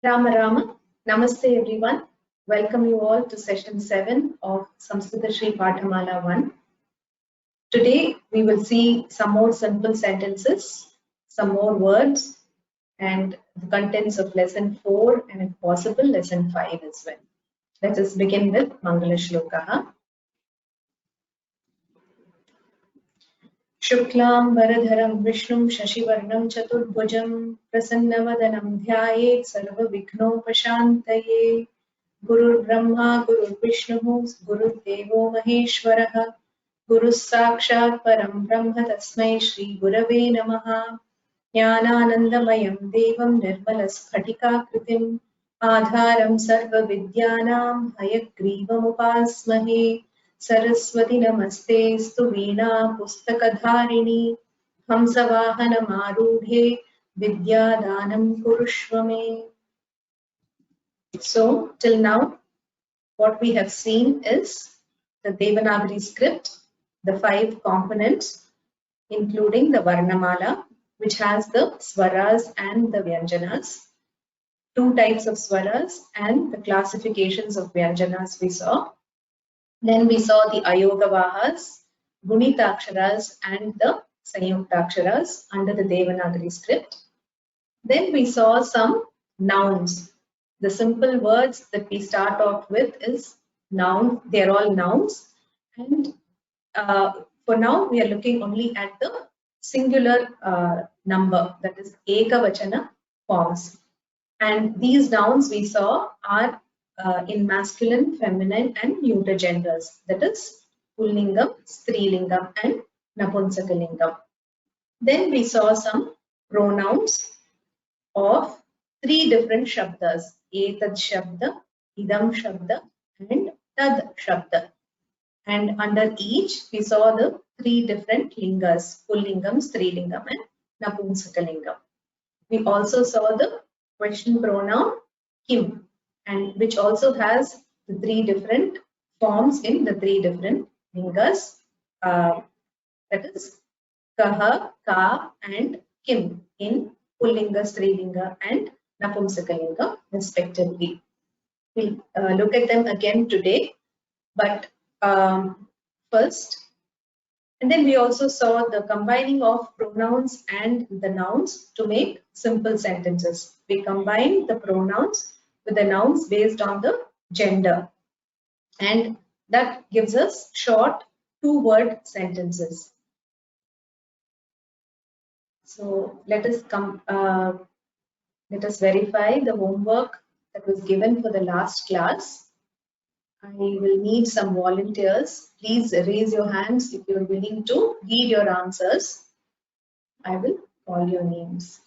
Rama Rama. Namaste everyone. Welcome you all to session 7 of Samskritasri Pathamala 1. Today we will see some more simple sentences, some more words, and the contents of lesson 4 and if possible lesson 5 as well. Let us begin with Mangala Shlokaha. Shuklam Varadharam Vishnum Shashivarnam Chaturbhujam Prasannavadanam Dhyayet Sarva Vikhnopashantaye Guru Brahma Guru Vishnu Guru Devo Maheshwaraha Guru Sakshat Param Brahma Tasmai Shri Gurave Namaha Jnananandamayam Devam Nirmalasphatitakritim Adharam Sarva Vidyanam Hayagrivam Upasmahe Saraswati Namaste Stuvina Pustakadharini Hamsavahana Marudhe Vidyadanam Kurushvame. So, till now, what we have seen is the Devanagari script, the 5 components, including the Varnamala, which has the swaras and the vyanjanas, 2 types of swaras, and the classifications of vyanjanas we saw. Then we saw the Ayogavahas, Gunitaksharas, and the Sanyuktaksharas under the Devanagari script. Then we saw some nouns. The simple words that we start off with is noun. They are all nouns. And for now, we are looking only at the singular number, that is Ekavachana forms. And these nouns we saw are in masculine, feminine, and neuter genders. That is Pullingam, Strilingam, and Napunsakalingam. Then we saw some pronouns of 3 different shabdas: Etad Shabda, Idam Shabda, and Tad Shabda. And under each, we saw the 3 different lingas: Pullingam, Strilingam, and Napunsakalingam. We also saw the question pronoun Kim, and which also has the 3 different forms in the 3 different lingas. That is Kaha, Ka, and Kim in Pullinga, Strilinga, and Napumsakalinga respectively. We'll look at them again today, but first, and then we also saw the combining of pronouns and the nouns to make simple sentences. We combine the pronouns with the nouns based on the gender, and that gives us short 2-word sentences. So let us verify the homework that was given for the last class. I will need some volunteers. Please raise your hands if you are willing to read your answers. I will call your names.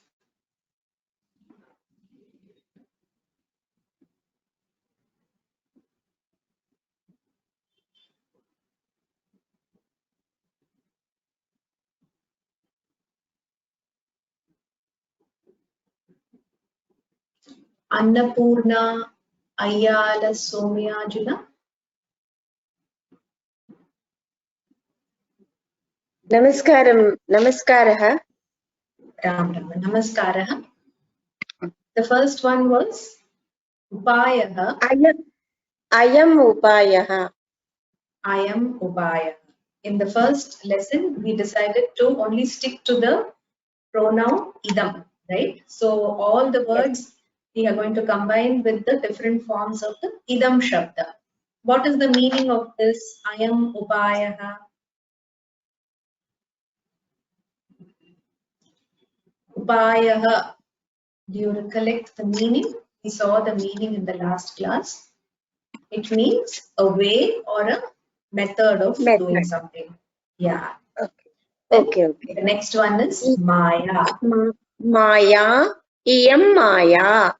Annapurna Ayyala Somyajula. Namaskaram, Namaskaraha. Ram Ram, Namaskaraha. The first one was Upayaha. Ayam Upayaha. I am Upayaha. In the first lesson, we decided to only stick to the pronoun idam, right? So all the words we are going to combine with the different forms of the idam shabda. What is the meaning of this I am Upayaha? Upayaha. Do you recollect the meaning? We saw the meaning in the last class. It means a way or a method of doing something. Yeah. Okay. The next one is Maya. Maya, Iyam Maya.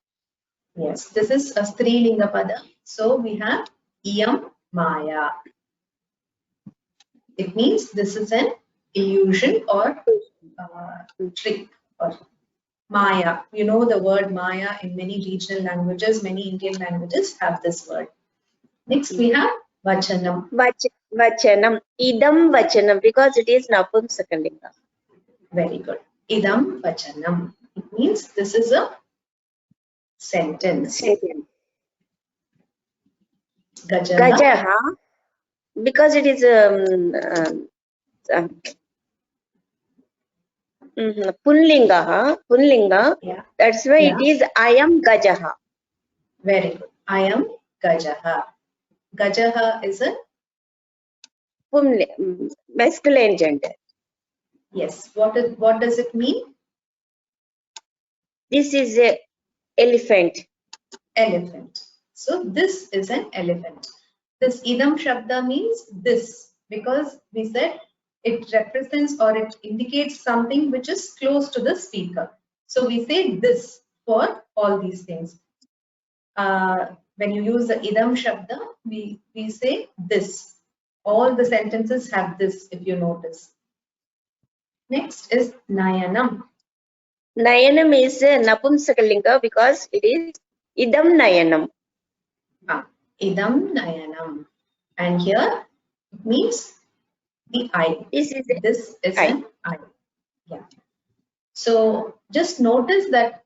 Yes, this is a Strilinga pada. So we have Iyam Maya. It means this is an illusion or trick or Maya. You know the word Maya in many regional languages, many Indian languages have this word. Next we have Vachanam. Vachanam. Idam Vachanam, because it is Napumsakalinga. Very good. Idam Vachanam. It means this is a Sentence. Gajaha. Gajaha, because it is Punlinga. Yeah. That's why Yeah. it is I am Gajaha. Very good. I am Gajaha. Gajaha is a Masculine gender. yes. What does it mean? This is a elephant. Elephant. So this is an elephant. This idam shabda means this because we said it represents or it indicates something which is close to the speaker. So we say this for all these things. When you use the idam shabda, we say this. All the sentences have this, if you notice. Next is nayanam. Nayanam is a Napumsakalinga because it is Idam Nayanam. Idam nayanam. And here it means the eye. This is an eye. Yeah. So just notice that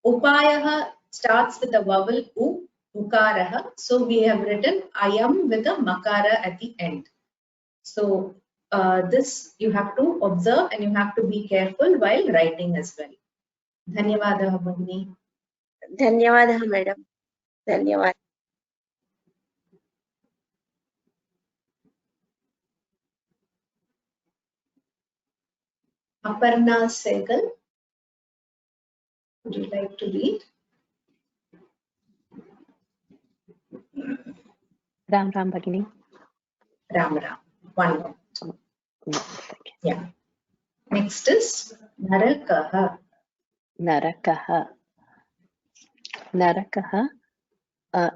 upayaha starts with a vowel u, ukaraha. So we have written ayam with a makara at the end. So this you have to observe and you have to be careful while writing as well. Dhanyavadaha Bhagini. Dhanyavadaha, madam. Dhanyavad. Aparna Segal. Would you like to read? Ram Bhagini. Ram. One more. Yeah. Next is Narakaha. Narakaha.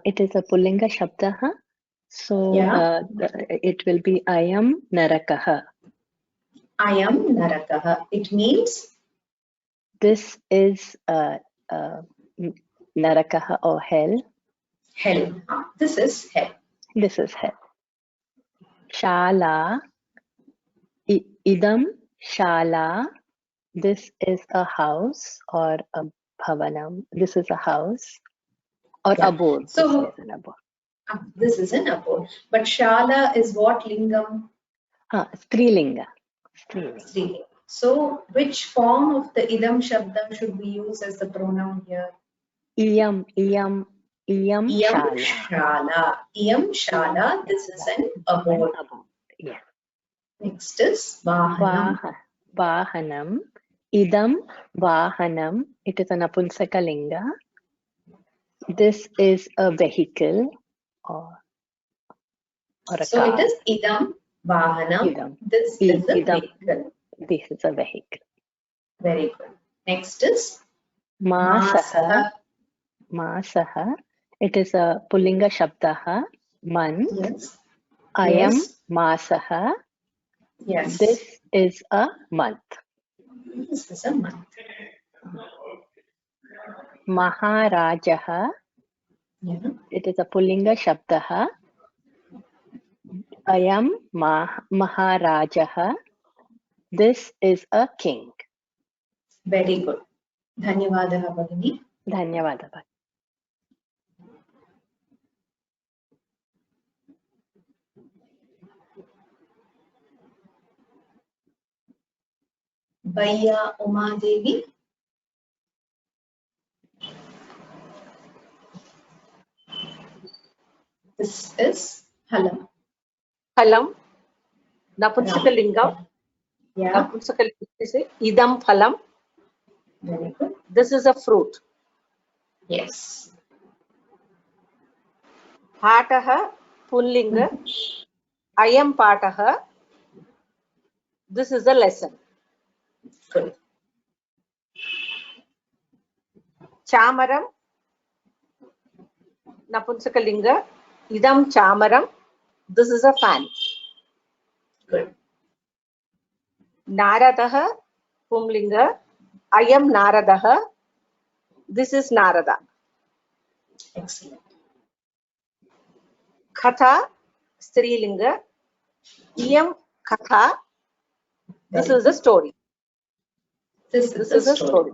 It is a Pullinga Shabdaha. So it will be I am Narakaha. I am Narakaha. It means this is Narakaha or hell. Hell. This is hell. This is hell. Shala. Idam Shala. This is a house or a bhavanam. This is a house or abode. So this is an abode. This is an abode. But Shala is what lingam? Strilinga. Strilinga. So which form of the idam shabda should we use as the pronoun here? Iyam Shala. Iyam Shala. This is an abode. Yeah. Next is Vahanam. Vahanam. Idam Vahanam. It is an Napunsakalinga. This is a vehicle or a so car. It is Idam Vahanam. This is a vehicle. This is a vehicle. Very good. Next is Masaha. It is a Pullinga Shabdaha. Month. Yes. I am Masaha. Yes. This is a month. This is a month. Maharajaha. It is a Pullinga Shabdaha. I am Maharajaha. This is a king. Very good. Dhanyavadaha Bhagini. Dhanyavadaha. Bhaiya Uma Devi. This is Halam. Phalam, Napunsakalinga. Napunsakalinga is Idam Phalam. Very good. This is a fruit. Yes. Pataha, Pullinga. I am Pataha. This is a lesson. Good. Chamaram, Napunsakalinga. Idam Chamaram. This is a fan. Good. Naradaha, Pumlinga. I am Naradaha. This is Narada. Excellent. Katha, Strilinga. Iyam Katha. This is a story. This is a story.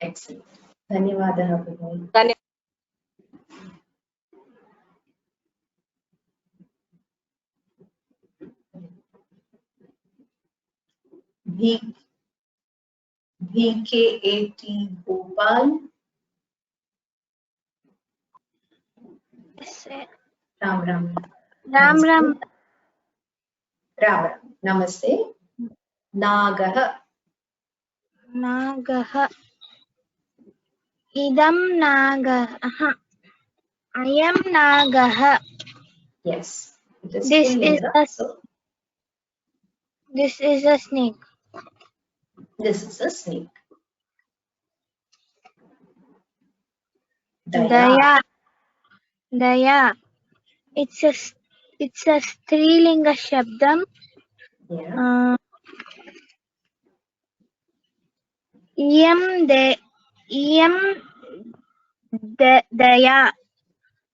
Excellent. धन्यवादः भगिनी. धन्यवादः. VKAT Gopal. Ram Ram. Ram Ram. Ram Ram. Namaste. Nagah. Nagah. Idam Nagah. I am Nagah. Yes. It is This Pullinga. is a- So This is a snake. this is a snake. Daya. Daya. Daya. It's a Strilinga Shabdam. Yeah. Iyam Daya.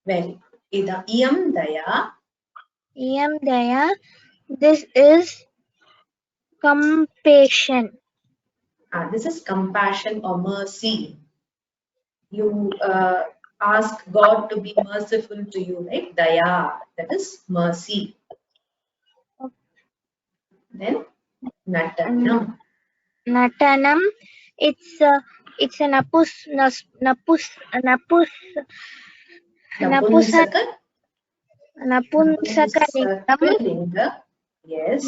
Very good. Iyam Daya. Iyam Daya. This is compassion. This is compassion or mercy. You ask God to be merciful to you, right? Daya. That is mercy. Then Natanam. Natanam. It's a Napunsaka. Napunsakalingam. Napunsakalinga. Yes.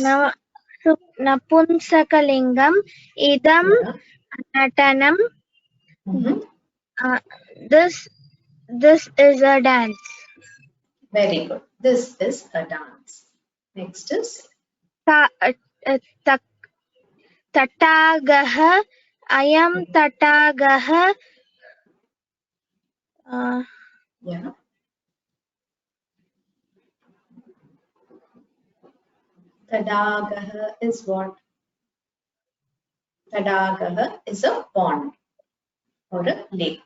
Napunsakalingam. Idam Yeah. Natanam. Mhm. This is a dance. Very good. This is a dance. Next is Tatagaha. I am Tatagaha. yeah. Tadagaha is what? Tadagaha is a pond or a lake.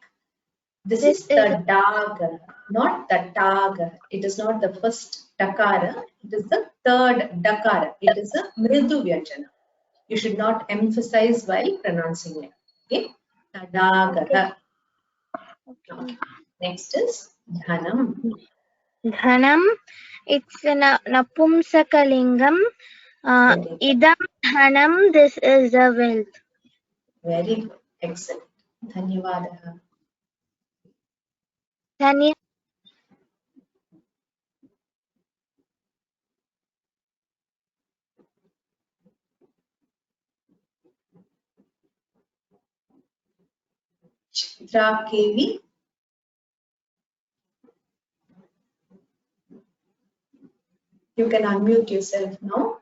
This is Tadagaha, not Tatagaha. It is not the first Dakara. It is the third Dakara. It is a Mridu Vyajana. You should not emphasize while pronouncing it. Okay? Tadagaha. Okay. Next is Dhanam. Dhanam. It's a Napumsakalingam. Idam Dhanam. This is the wealth. Very good. Excellent. Dhanyavadaha. Chitra KV. You can unmute yourself now.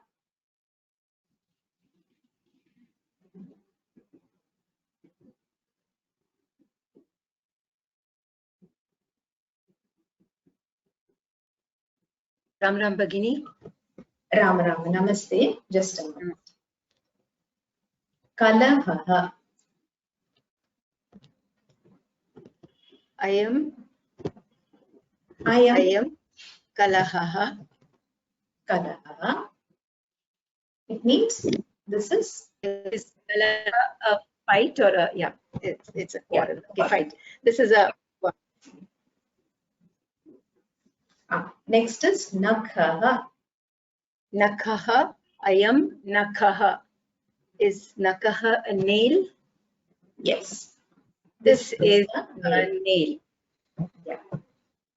Ram Ram Bhagini. Ram Ram. Namaste. Just a moment. Kalahaha. I am Kalahaha. Kalahaha. It means this is A fight or a, yeah, it's a quarrel. Okay, fight. This is a. next is Nakhaha. Nakaha. I am Nakaha. Is Nakaha a nail? Yes. This is a a nail. Yeah.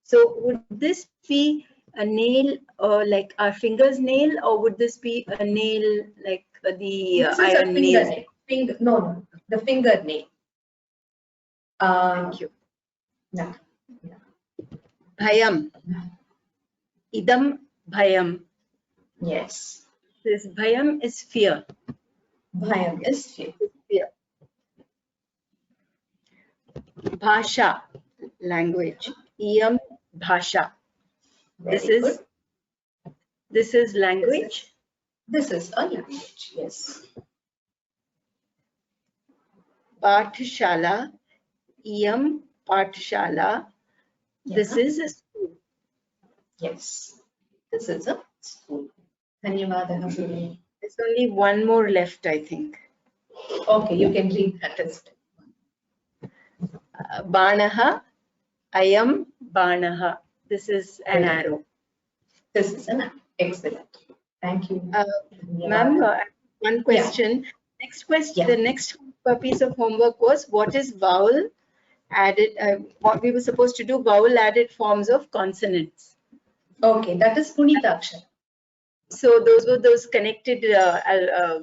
So would this be a nail or like our finger's nail, or would this be a nail like the This is iron a nails? fingernail. No, the fingernail. Thank you. No. Bhayam. Idam bhayam. Yes. This bhayam is fear. Bhayam is fear. Fear. Bhasha, language. Iyam bhasha. Very good. This is language. This is a language. Yes. Pathshala. Iyam pathshala. This is a school. Yes. This is a school. Dhanyavadaha. There's only one more left, I think. Okay, you can read that as Banaha. I am Banaha. This is an arrow. This is an excellent. Thank you. Ma'am, one question. Next question. Yeah. The next piece of homework was what is vowel added? What we were supposed to do, vowel added forms of consonants. Okay, that is Punitakshara. So those were those connected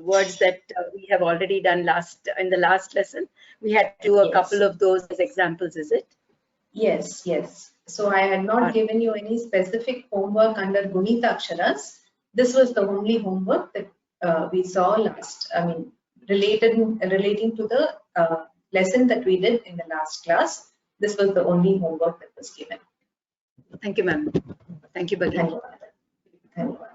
words that we have already done in the last lesson. We had to do a couple of those as examples, is it? Yes, yes. So I had not given you any specific homework under Gunitaksharas. This was the only homework that we saw last. I mean, relating to the lesson that we did in the last class. This was the only homework that was given. Thank you, ma'am. Thank you, Bhagini. Dhanyawad. Dhanyawad.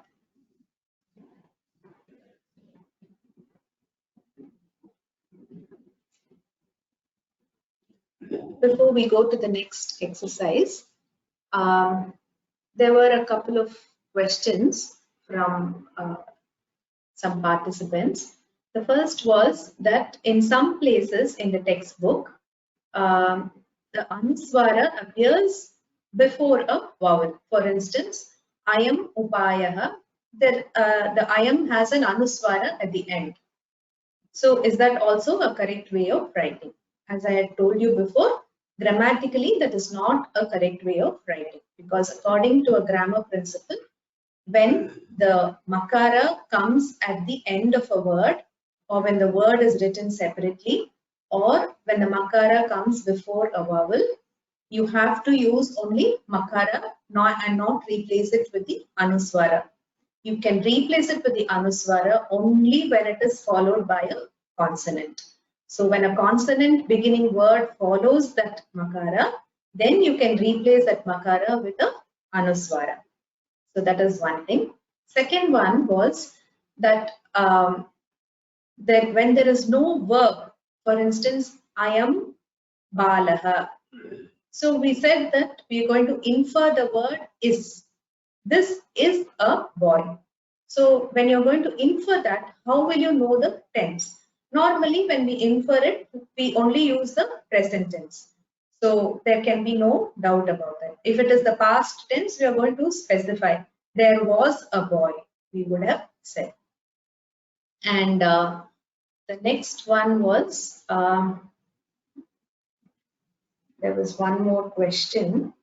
Before we go to the next exercise, there were a couple of questions from some participants. The first was that in some places in the textbook, the anuswara appears before a vowel. For instance, ayam upayaha, the ayam has an anuswara at the end. So is that also a correct way of writing? As I had told you before, grammatically that is not a correct way of writing, because according to a grammar principle, when the makara comes at the end of a word, or when the word is written separately, or when the makara comes before a vowel, you have to use only makara and not replace it with the anuswara. You can replace it with the anuswara only when it is followed by a consonant. So when a consonant beginning word follows that makara, then you can replace that makara with a anuswara. So that is one thing. Second one was that when there is no verb, for instance, I am balaha. So we said that we are going to infer the word is. This is a boy. So when you're going to infer that, how will you know the tense? Normally when we infer it, we only use the present tense. So there can be no doubt about that. If it is the past tense, we are going to specify there was a boy, we would have said. And the next one was, there was one more question.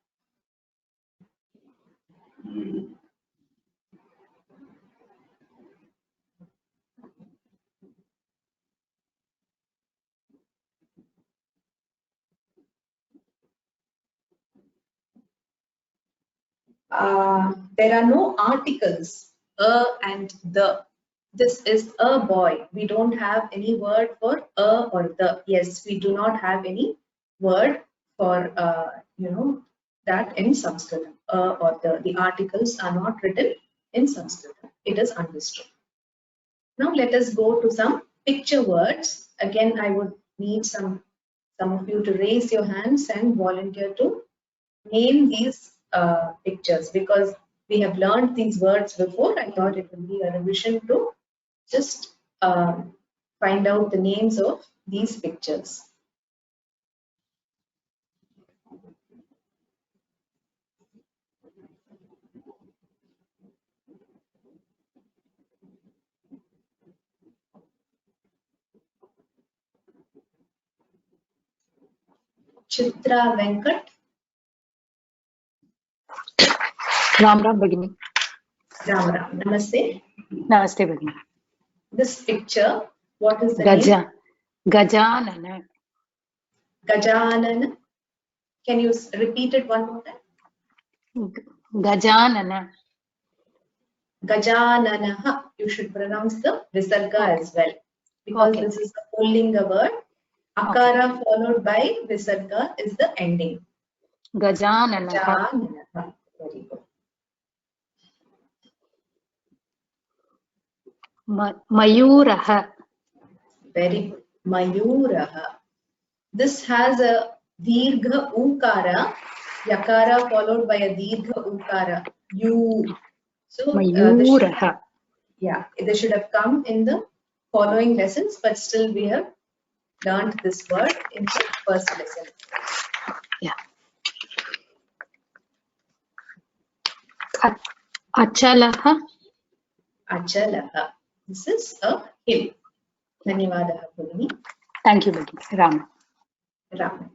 There are no articles, a and the. This is a boy. We don't have any word for a or the. Yes, we do not have any word for that in Sanskrit. Or the articles are not written in Sanskrit. It is understood. Now let us go to some picture words. Again, I would need some of you to raise your hands and volunteer to name these pictures, because we have learned these words before. I thought it would be a revision to just find out the names of these pictures. Chitra Venkat. Ram Ram Bhagini. Ram Ram. Namaste. Namaste Bhagini. This picture, what is the name? Gajanana. Gajanana. Can you repeat it one more time? Gajanana. Gajananaha. You should pronounce the visarga as well, because this is a pullinga word. Akara followed by visarga is the ending. Gajanana. Gajananaha. Very good. Mayuraha. Very good. Mayuraha. This has a dirgha ukara, yakara followed by a dirgha ukara. You. So Mayuraha. they should have come in the following lessons, but still we have learned this word in the first lesson. Yeah. Achalaha. Achalaha. This is a hill. Dhanyavadaha, Bhagini. Thank you, Bhagini. Ram. Ram.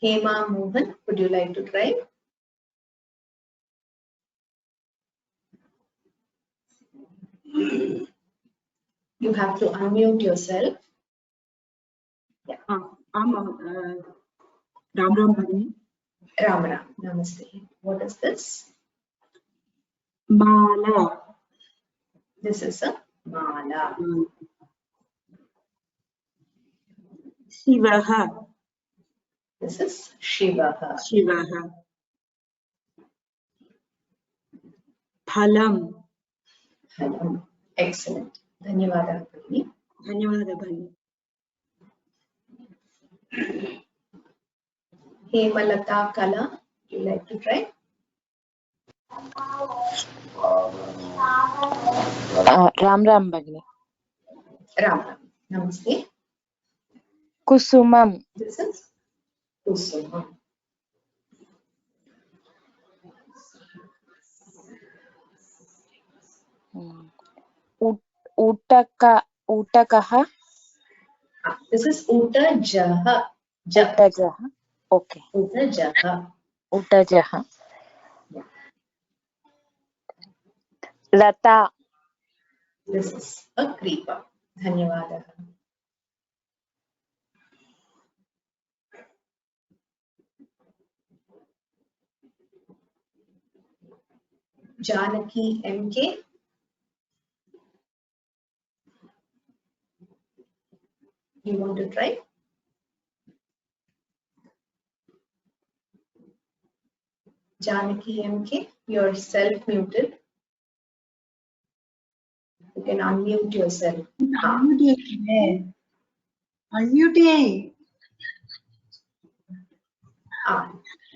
Hema Mohan, would you like to try? You have to unmute yourself. Ram Ram Bhagini. Ramana, namaste. What is this? Mala. This is a mala. Shivaha. This is Shivaha. Shivaha. Phalam. Phalam. Excellent. Dhanyavadaha, Bhagini. Dhanyavada Bhagini. Hemalata Kala, you like to try? Ram Ram Bhagini. Ram. Namaste. Kusumam. This is Kusuma. Utakaha. This is Utajaha. Utajaha. Okay. Utajaha. Utajaha. Lata. This is a creeper. Dhanyavadaha. Janaki MK. You want to try? Janaki MK, you're self-muted. You can unmute yourself. Unmute.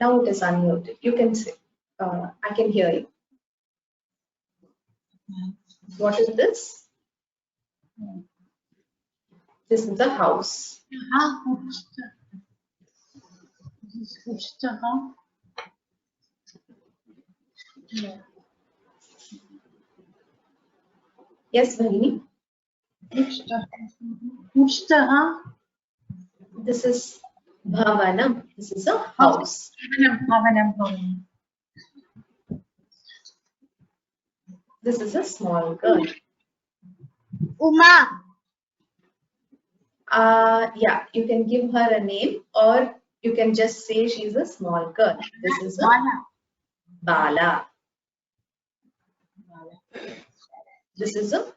Now it is unmuted. You can say, I can hear you. What is this? This is a house. Yes, Bhagini? This is Bhavanam. This is a house. This is a small girl. Uma. Yeah, you can give her a name or you can just say she's a small girl. This is a Bala. This is a,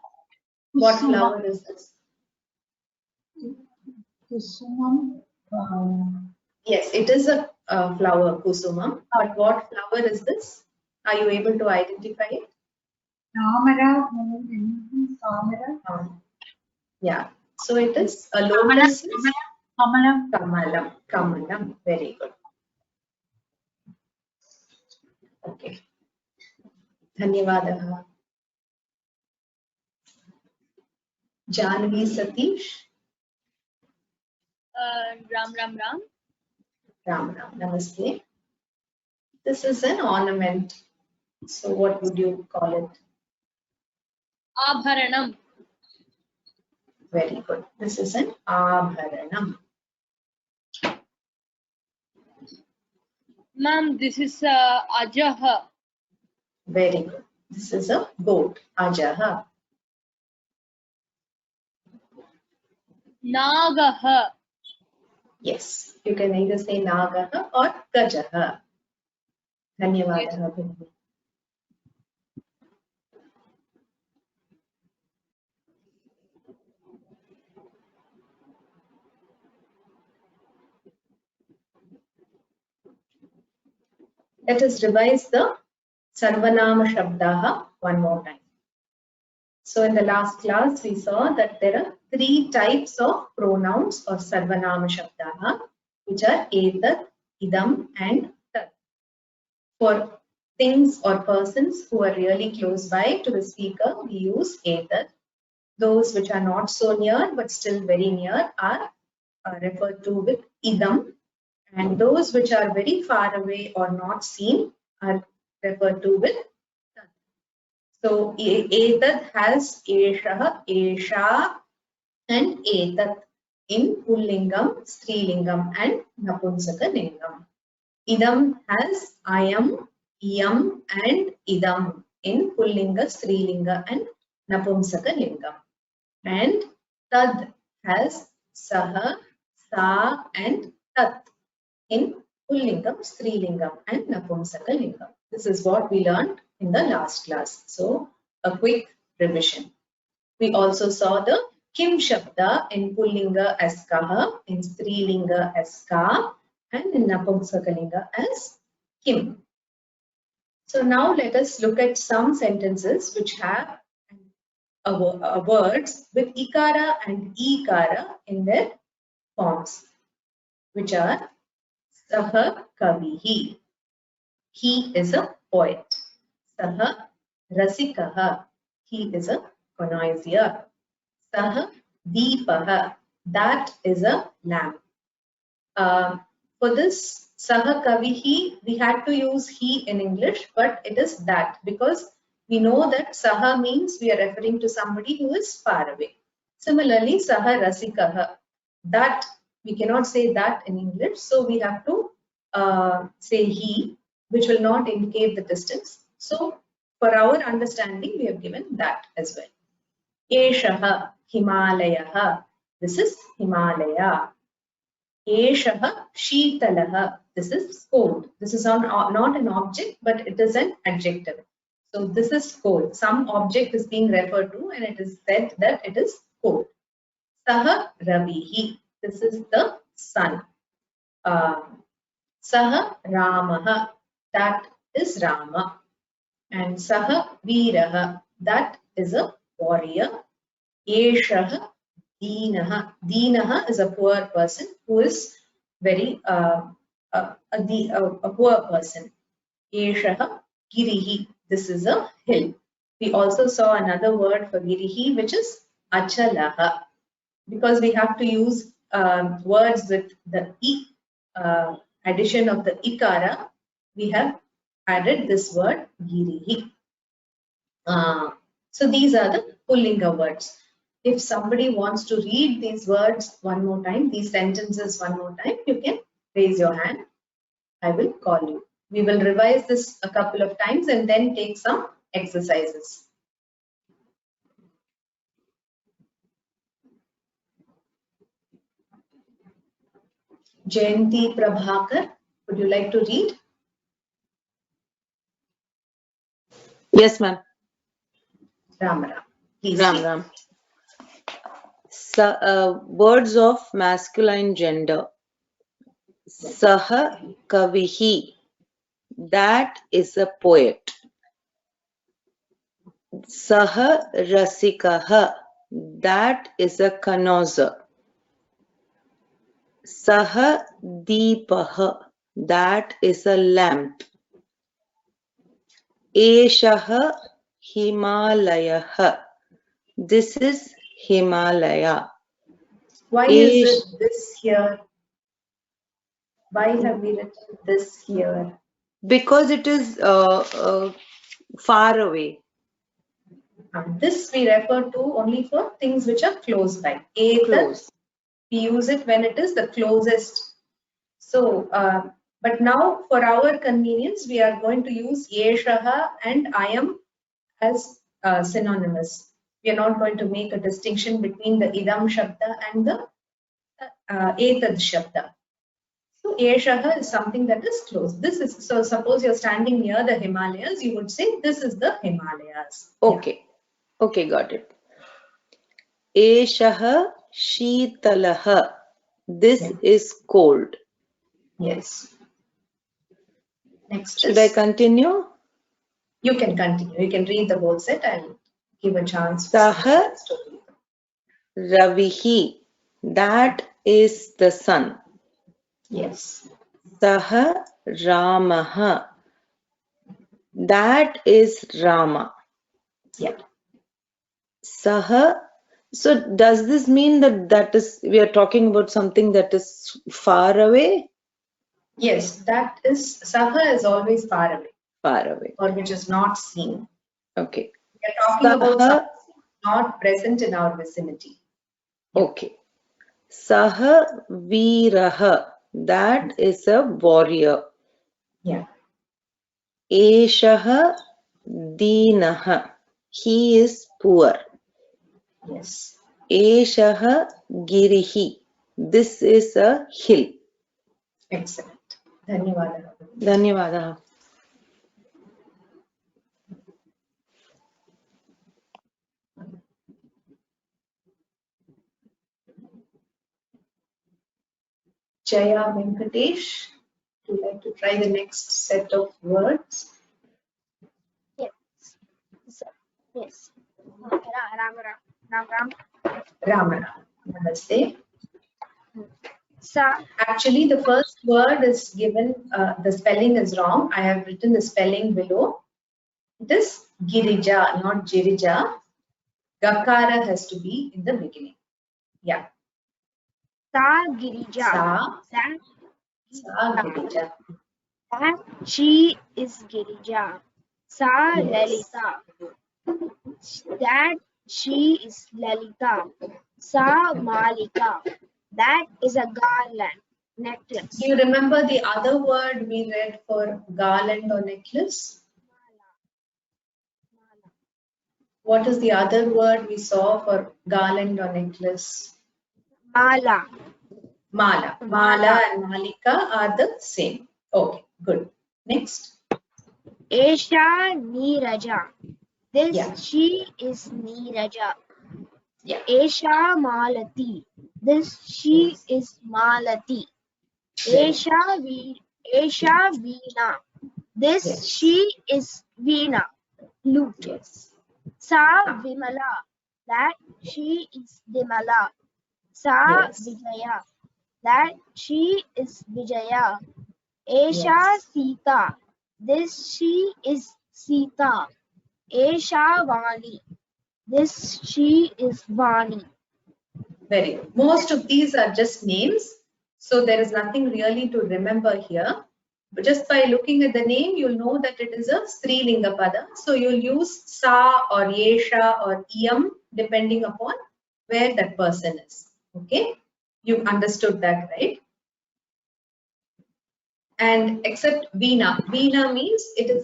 what flower is this? Kusumam. Yes, it is a flower, kusumam. But what flower is this? Are you able to identify it? Tamara. Yeah. So it is a lotus. Kamalam. Kamalam. Kamalam. Very good. Okay. Dhanyavadaha. Janvi Satish. Ram. Ram Ram. Namaste. This is an ornament. So what would you call it? Abharanam. Very good. This is an abharanam. Ma'am, this is Ajaha. Very good. This is a goat. Ajaha. Nagaha. Yes. You can either say Nagaha or Gajaha. Dhanyavadaha. Bhagini. Let us revise the Sarvanama Shabdaha one more time. So in the last class, we saw that there are 3 types of pronouns or Sarvanama Shabdaha, which are Etat, Idam and Tat. For things or persons who are really close by to the speaker, we use etad. Those which are not so near but still very near are referred to with idam, and those which are very far away or not seen are referred to with tad. So etad has esha, esha, and etat in pullingam, strilingam, and napunsakalingam. Idam has ayam, iyam, and idam in pullinga, strilinga, and napumsakalingam. And tad has saha, sa, and tat in pullingam, strilingam, and napumsakalingam. This is what we learned in the last class. So a quick revision. We also saw the kim shabda in pullinga as kaha, in strilinga as ka, and in napumsakalinga as kim. So now let us look at some sentences which have words with ikara and ikara in their forms, which are saha kavihi. He is a poet. Saha rasikaha. He is a connoisseur. Saha Deepaha, that is a lamp. For this Saha Kavihi, we had to use he in English, but it is that because we know that Saha means we are referring to somebody who is far away. Similarly, Saha Rasikaha, that we cannot say that in English, so we have to say he, which will not indicate the distance. So for our understanding, we have given that as well. Eshaha Himalayah. This is Himalaya. Eshaha Sheetalaha. This is cold. This is not an object, but it is an adjective. So this is cold. Some object is being referred to, and it is said that it is cold. Saha Ravihi. This is the sun. Saha Ramaha. That is Rama. And Saha Veeraha. That is a warrior. Eshaha Deenaha. Deenaha is a poor person who is very a poor person. Eshaha Girihi. This is a hill. We also saw another word for Girihi, which is Achalaha. Because we have to use words with the addition of the ikara, we have added this word Girihi. So these are the pullinga words. If somebody wants to read these words one more time, these sentences one more time, you can raise your hand. I will call you. We will revise this a couple of times and then take some exercises. Jayanti Prabhakar, would you like to read? Yes, ma'am. Ramara, please Ram read. Ram. Words of masculine gender. Saha kavihi. That is a poet. Saha rasikaha. That is a connoisseur. Saha deepaha. That is a lamp. Eshaha Himalayah. This is Himalaya. Why is it this here? Why have we written this here? Because it is far away. This we refer to only for things which are close by. Close. We use it when it is the closest. So, but now for our convenience, we are going to use Yeshaha and Ayam as synonymous. We are not going to make a distinction between the Idam Shabda and the Etad Shabda. So Eshaha is something that is close. This is, so suppose you're standing near the Himalayas, you would say this is the Himalayas. Okay. Yeah. Okay, got it. Eshaha Sheetalaha. This is cold. Yes. Next Should I continue? You can continue. You can read the whole set. I'll give a chance. Saha Ravihi. That is the sun. Yes. Saha Ramaha. That is Rama. Yeah. Saha. So does this mean that we are talking about something that is far away? Yes, that is, Saha is always far away Far away. or which is not seen. Okay. We are talking about Saha. something not present in our vicinity. Okay. Saha Veeraha. That is a warrior. Yeah. Eshaha Deenaha. He is poor. Yes. Eshaha Girihi. This is a hill. Excellent. Dhanyavada. Dhanyavada. Jaya Venkatesh, would you like to try the next set of words? Yes. Yes. Ram. Ramana. Namaste. Sa. Actually, the first word is given, the spelling is wrong. I have written the spelling below. It is Girija, not Jirija. Gakara has to be in the beginning. Yeah. Sa Girija. Sa. That Sa Girija. That she is Girija. Sa Yes. Lalita. That she is Lalita. Sa Malika. That is a garland, necklace. Do you remember the other word we read for garland or necklace? What is the other word we saw for garland or necklace? Mala. Mala. Mala and Malika are the same. Okay, good. Next. Esha Neeraja. This Yeah. she is Neeraja. Yeah. Esha Malati. This she is Malati. Esha Veena. This Yes. she is Veena. Lute. Yes. Sa Vimala. That she is Vimala. Sa Yes. Vijaya. That she is Vijaya. Esha Yes. Sita. This she is Sita. Esha Vani. This she is Vani. Very good. Most of these are just names, so there is nothing really to remember here. But just by looking at the name, you'll know that it is a Strilinga pada. So you'll use sa or yesha or iyam depending upon where that person is. Okay, you understood that, right? And except veena, veena means it is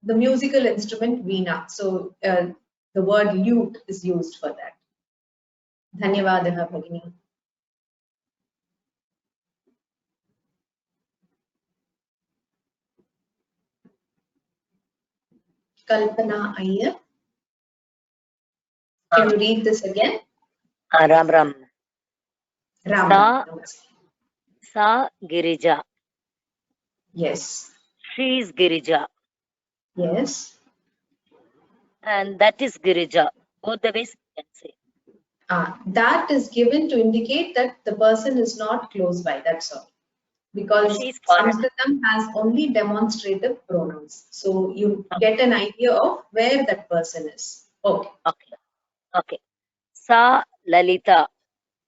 the musical instrument veena. So the word lute is used for that. Dhanyavadaha Bhagini. Kalpana Iyer. Can you read this again? Ram. Ram. Sa Girija. Yes. She is Girija. Yes. And that is Girija. Both the ways you can say. That is given to indicate that the person is not close by. That's all. Because Samskritam has only demonstrative pronouns. So you get an idea of where that person is. Okay. Okay. Sa Lalita.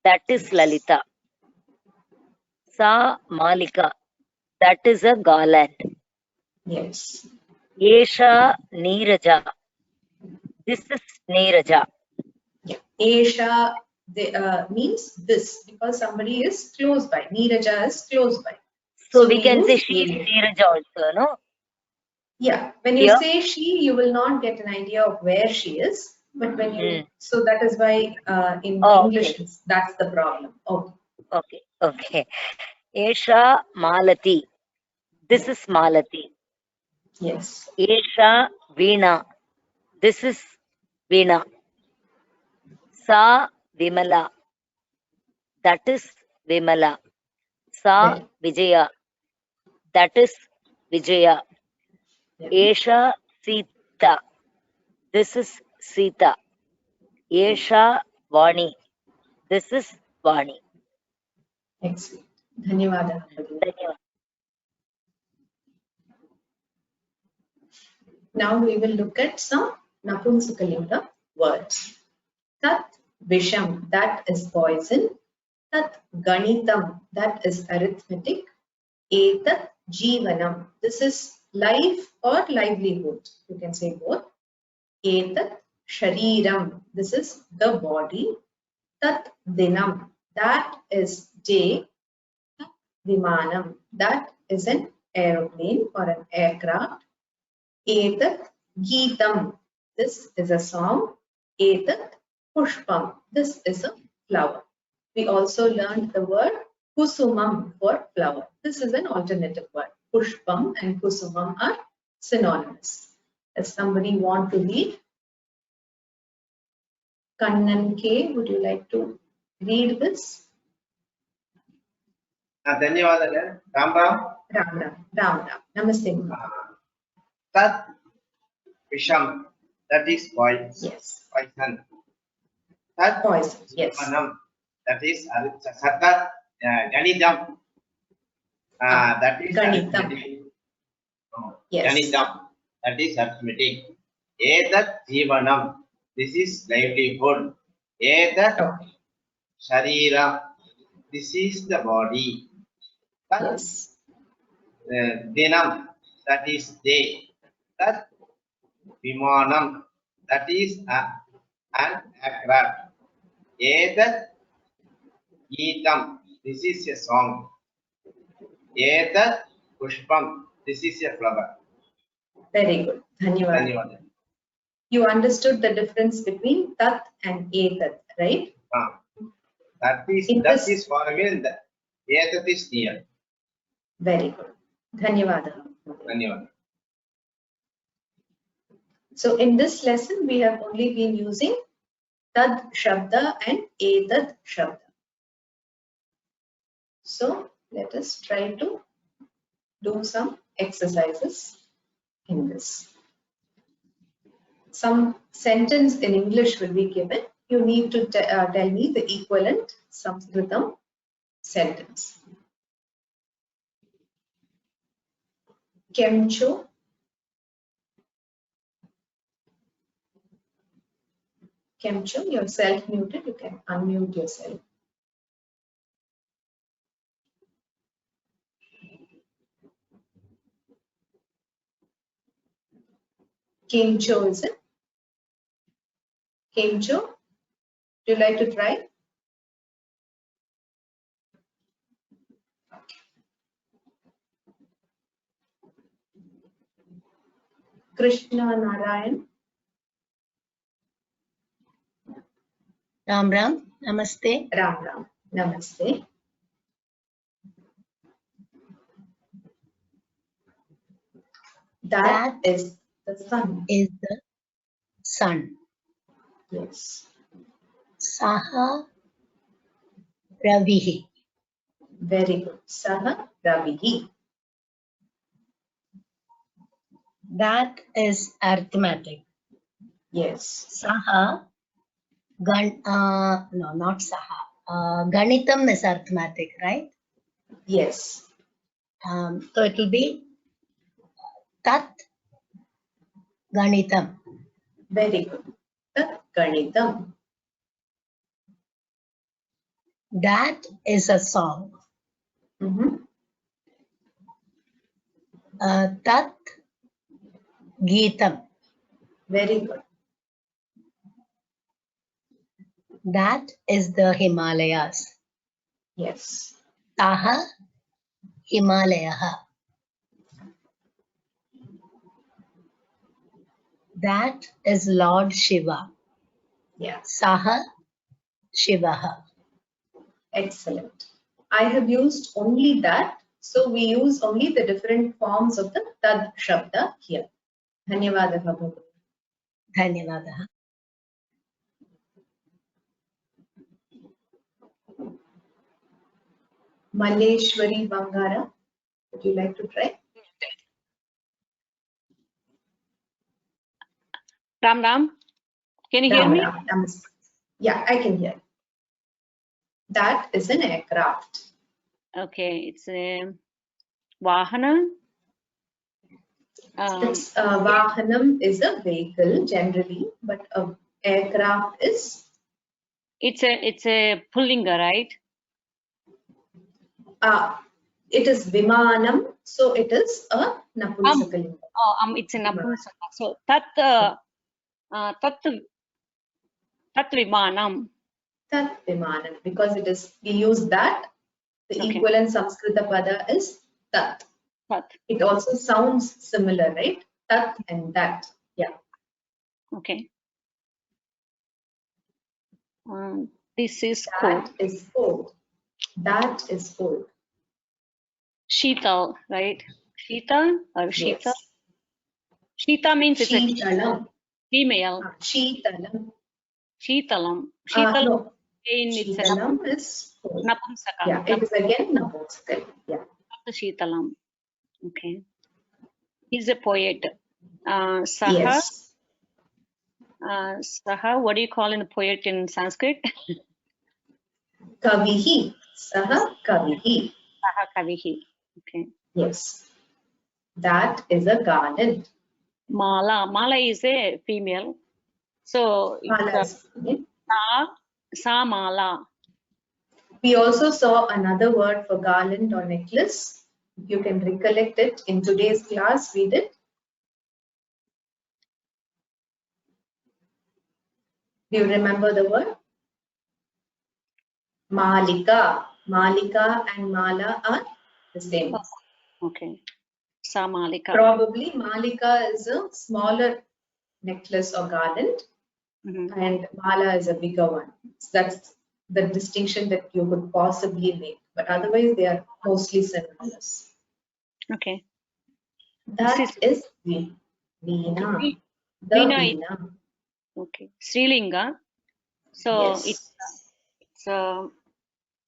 That is Lalita. Sa Malika. That is a garland. Yes. Esha Neeraja. This is Neeraja. Yeah. Esha means this because somebody is close by. Neeraja is close by. So we can say she is Neeraja also, no? Yeah. When you say she, you will not get an idea of where she is. But when you, so that is why in English, that's the problem. Okay. Esha Malati. This is Malati. Yes. Esha Veena. This is Veena. Sa Vimala. That is Vimala. Sa Vijaya. That is Vijaya. Esha Sita. This is Sita. Esha Vani. This is Vani. Excellent. Dhanyavada. Now we will look at some Napumsakalinga words. Tat Visham, that is poison. Tat Ganitam, that is arithmetic. Etat Jivanam, this is life or livelihood. You can say both. Etat Shariram, this is the body. Tat Dinam, that is day. Tat Vimanam, that is an aeroplane or an aircraft. Etat Geetam, this is a song. Etat Pushpam, this is a flower. We also learned the word Kusumam for flower. This is an alternative word. Pushpam and Kusumam are synonymous. Does somebody want to read? Kannan K, would you like to read this? ಧನ್ಯವಾದಗಳು. Ram Ram. Ram Ram. Ram Ram. Namaste. Tat Visham, that is poison. Yes. Poison. Tat Poison. Yes. Manam, that is Satat Ganidam. That is Ganitam. Yes. Ganidam, that is arithmetic. Etat Jivanam, this is livelihood. Etat Sharira, this is the body. Tat Yes. Dinam, that is day. Tat Vimanam, that is an aircraft. Etat Geetam, this is a song. Etat Pushpam, this is a flower. Very good. Dhanyawad. Dhanyawad. You understood the difference between Tat and Etat, right? That is for me. Etat is near. Very good. Dhanyawad. Dhanyawad. So in this lesson, we have only been using Tad Shabda and Etat Shabda. So let us try to do some exercises in this. Some sentence in English will be given. You need to tell me the equivalent Samskritam sentence. Kemcho. Kemcho, you're self-muted. You can unmute yourself. Kemcho, is it? Kemcho, would you like to try? Krishna Narayan. Ram Ram. Namaste. Ram Ram. Namaste. That is the sun. Is the sun. Yes. Saha Ravihi. Very good. Saha Ravihi. That is arithmetic. Yes. Saha no, not Saha. Ganitam is arithmetic, right? Yes. So it will be Tat Ganitam. Very good. Tat Ganitam. That is a song. Tat Geetam. Very good. That is the Himalayas. Yes. Taha Himalayaha. That is Lord Shiva. Yeah. Saha Shivaha. Excellent. I have used only that. So we use only the different forms of the Tad Shabda here. Dhanyavadaha Bhagavad. Dhanyavadaha. Malleshwari Bangara. Would you like to try? Ram Ram. Can you hear me? Ram. Yeah, I can hear. That is an aircraft. Okay, it's a Vahana. It's Vahanam is a vehicle generally, but a aircraft is It's a pullinga, right? it is Vimanam, so it is a Napunsakalinga. It's a Napunsaka. So tat vimanam. Tat Vimanam, because it is, we use that. The equivalent Samskrita pada is tat. Tat. It also sounds similar, right? Tat and that. Yeah. Okay. This is cold. That is cold. That is cold. Sheetal, right? Sheeta or Sheeta? Yes. Sheeta means it's a Sheetalam. female. Sheetalam. Sheetalam. Sheetalam. No. It's a Sheetalam is cold. Napumsaka. Yeah, it is again Napunsaka. Yeah. Sheetalam. Okay. He's a poet. Saha. Yes. Saha, what do you call in a poet in Sanskrit? Kavihi. Saha Kavihi. Saha Kavihi. Okay. Yes. That is a garland. Mala. Mala is a female. So it's sa mala. We also saw another word for garland or necklace. If you can recollect it, in today's class we did. Do you remember the word? Malika. Malika and Mala are the same. Okay. Sa malika. Probably Malika is a smaller necklace or garland, and Mala is a bigger one. So that's the distinction that you could possibly make. But otherwise, they are mostly synonymous. Okay. That is Veena. The Veena. Okay. Srilinga. So yes. it's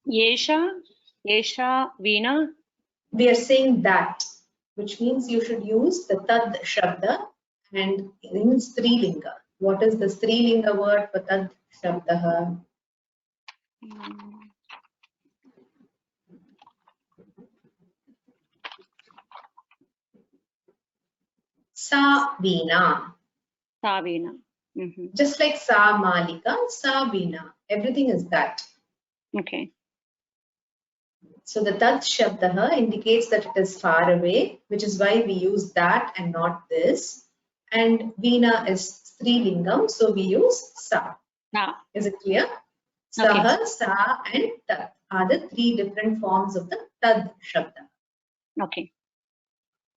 Yesha Veena. We are saying that, which means you should use the Tad Shabda and in Strilinga. What is the Strilinga word for Tad Shabda? Sa Veena. Sa Veena. Just like Sa Malika, Sa Veena. Everything is that. Okay. So the Tat Shabda indicates that it is far away, which is why we use that and not this. And Veena is Strilingam, so we use Sa. Is it clear? Saha, Sa and Tat are the three different forms of the Tad Shabda. Okay.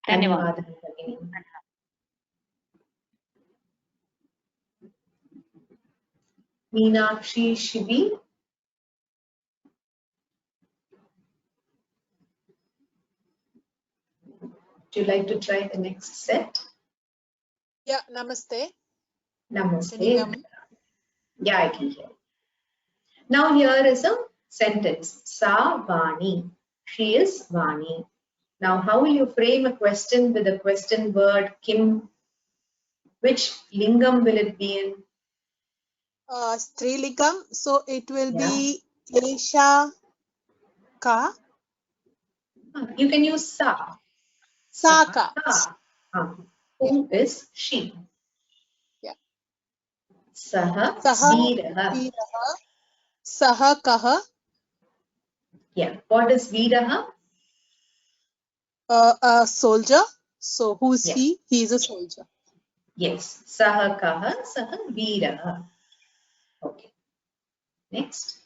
Dhanyawad. Meenakshi Shivi. Would you like to try the next set? Yeah, namaste. Namaste. Can you hear me? Yeah, I can hear. Now here is a sentence. Sa Vani. She is Vani. Now how will you frame a question with a question word Kim? Which lingam will it be in? Strilingam. So it will be Esha Ka. You can use Sa. Saka. Who is she? Yeah. Saha Veeraha. Saha Kaha. Yeah. What is Veeraha? A soldier. So who's he? He is a soldier. Yes. Saha Kaha, Saha Veeraha. Okay. Next.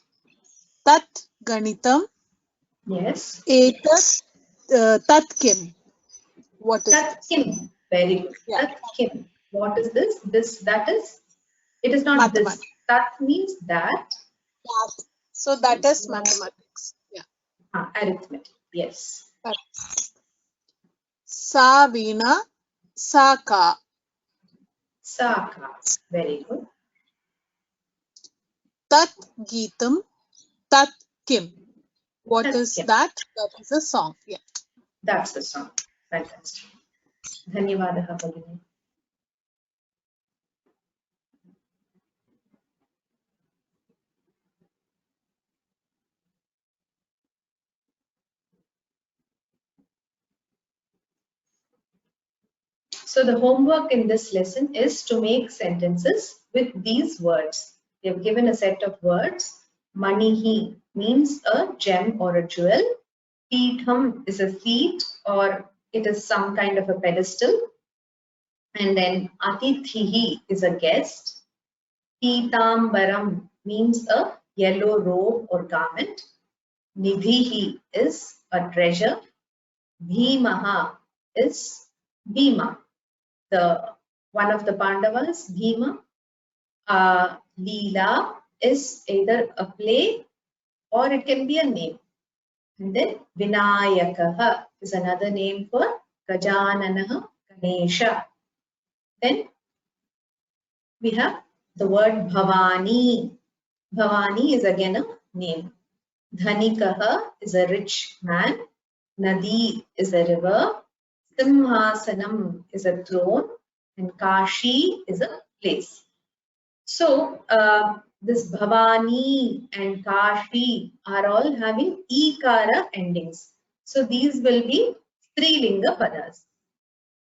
Tat Ganitam. Yes. Etat Tat Kim. What is Tat Kim? Very good. Yeah. Tat Kim. What is this? That is. It is not this. Tat means that. So that is mathematics. Yeah. Arithmetic. Yes. Sa Veena. Saka. Saka. Very good. Tat Geetam. Tat Kim. What is that? That is a song. Yeah. That's the song. Fantastic. Dhanyawadaha Bhagini. So the homework in this lesson is to make sentences with these words. They have given a set of words. Manihi means a gem or a jewel. Peetham is a seat or it is some kind of a pedestal. And then Atithihi is a guest. Pitambaram means a yellow robe or garment. Nidhihi is a treasure. Bhimaha is Bhima, the one of the Pandavas, Bhima. Leela is either a play or it can be a name. And then Vinayakaha is another name for Gajananaha, Ganesha. Then we have the word Bhavani. Bhavani is again a name. Dhanikaha is a rich man. Nadi is a river. Simhasanam is a throne. And Kashi is a place. So this Bhavani and Kashi are all having Ikara endings. So these will be Strilinga padas.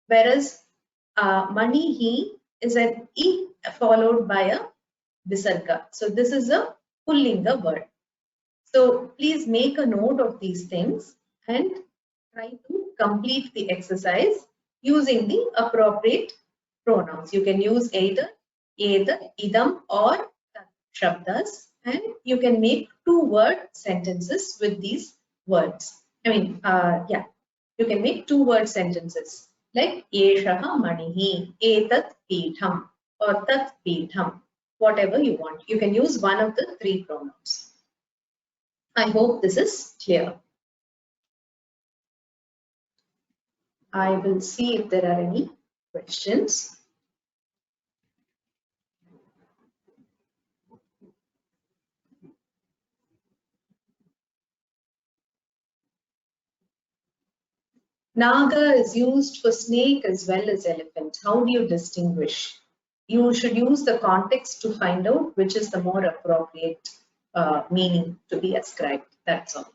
Whereas Manihi is an E followed by a Visarga. So this is a Pullinga word. So please make a note of these things and try to complete the exercise using the appropriate pronouns. You can use either idam or tat shabdas, and you can make 2-word sentences with these words. I mean, you can make 2-word sentences like Eshaha Manihi, Etat Peetham, or Tat Peetham, whatever you want. You can use one of the 3 pronouns. I hope this is clear. I will see if there are any questions. Naga is used for snake as well as elephant. How do you distinguish? You should use the context to find out which is the more appropriate meaning to be ascribed. That's all.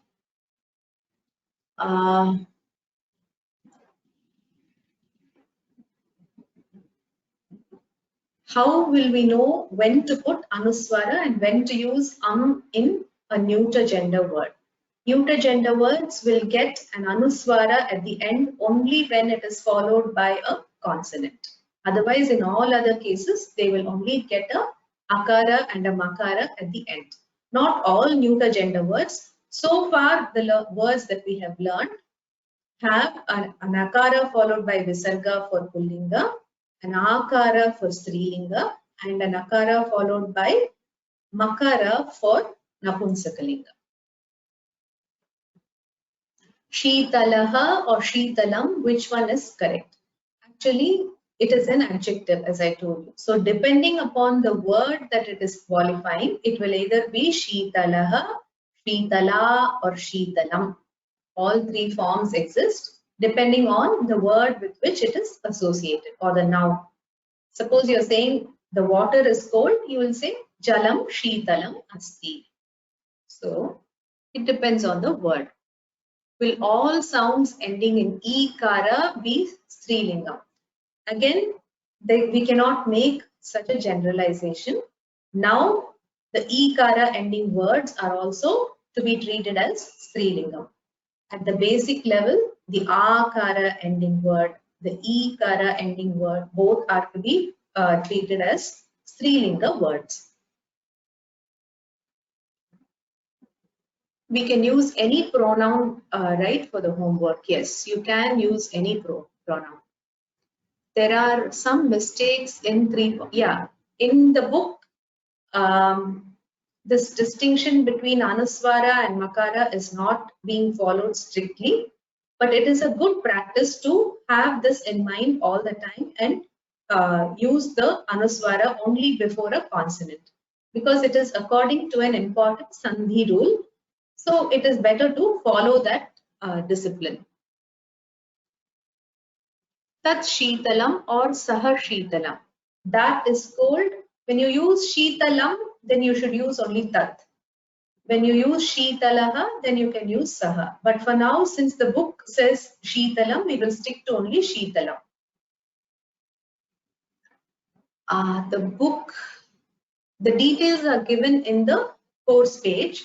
How will we know when to put anuswara and when to use in a neuter gender word? Neuter gender words will get an anuswara at the end only when it is followed by a consonant. Otherwise, in all other cases, they will only get a akara and a makara at the end. Not all neuter gender words. So far, the words that we have learned have an akara followed by visarga for pullinga, an akara for strilinga, and an akara followed by makara for napunsakalinga. Shitalaha or Shitalam, which one is correct? Actually, it is an adjective, as I told you. So depending upon the word that it is qualifying, it will either be Shitalaha, Shitala, or Shitalam. All 3 forms exist depending on the word with which it is associated or the noun. Suppose you are saying the water is cold, you will say Jalam Shitalam Asti. So it depends on the word. Will all sounds ending in ikara be strilingam? Again, we cannot make such a generalization. Now, the ikara ending words are also to be treated as strilingam. At the basic level, the akara ending word, the ikara ending word, both are to be treated as strilinga words. We can use any pronoun, right, for the homework. Yes, you can use any pronoun. There are some mistakes in in the book. This distinction between anuswara and makara is not being followed strictly, but it is a good practice to have this in mind all the time and use the anuswara only before a consonant, because it is according to an important sandhi rule. So it is better to follow that discipline. Tat Shitalam or Saha Shitalam. That is cold. When you use Shitalam, then you should use only Tat. When you use Shitalaha, then you can use Saha. But for now, since the book says Shitalam, we will stick to only Shitalam. The book, the details are given in the course page